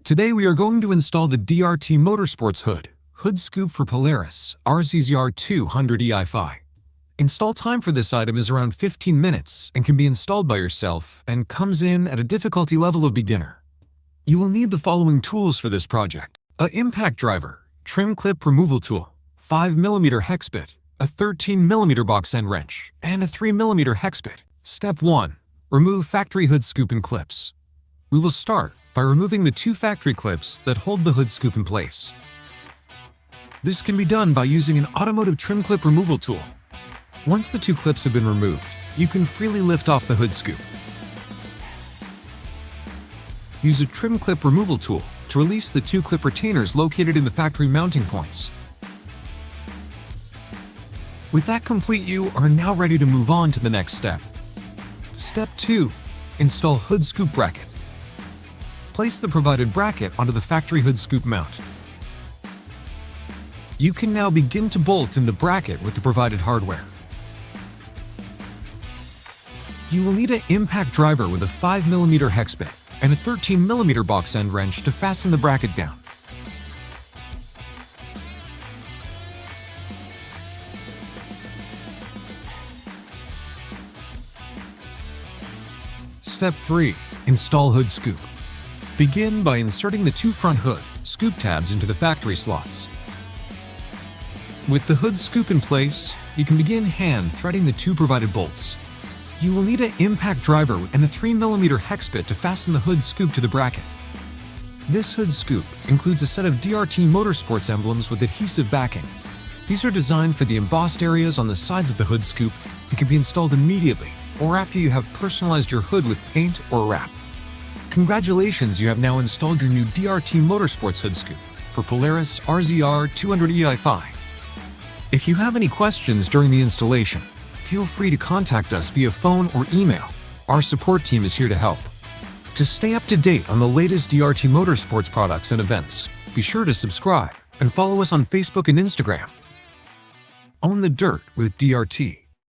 Today we are going to install the DRT Motorsports Hood Scoop for Polaris RZR 200 EFI. Install time for this item is around 15 minutes and can be installed by yourself and comes in at a difficulty level of beginner. You will need the following tools for this project: an impact driver, trim clip removal tool, 5mm hex bit, a 13mm box end wrench, and a 3mm hex bit. Step 1. Remove factory hood scoop and clips. We will start by removing the two factory clips that hold the hood scoop in place. This can be done by using an automotive trim clip removal tool. Once the two clips have been removed, you can freely lift off the hood scoop. Use a trim clip removal tool to release the two clip retainers located in the factory mounting points. With that complete, you are now ready to move on to the next step. Step 2. Install hood scoop bracket. Place the provided bracket onto the factory hood scoop mount. You can now begin to bolt in the bracket with the provided hardware. You will need an impact driver with a 5mm hex bit and a 13mm box end wrench to fasten the bracket down. Step 3. Install hood scoop. Begin by inserting the two front hood scoop tabs into the factory slots. With the hood scoop in place, you can begin hand threading the two provided bolts. You will need an impact driver and a 3mm hex bit to fasten the hood scoop to the bracket. This hood scoop includes a set of DRT Motorsports emblems with adhesive backing. These are designed for the embossed areas on the sides of the hood scoop and can be installed immediately or after you have personalized your hood with paint or wrap. Congratulations, you have now installed your new DRT Motorsports hood scoop for Polaris RZR 200 EFI. If you have any questions during the installation, feel free to contact us via phone or email. Our support team is here to help. To stay up to date on the latest DRT Motorsports products and events, be sure to subscribe and follow us on Facebook and Instagram. Own the dirt with DRT.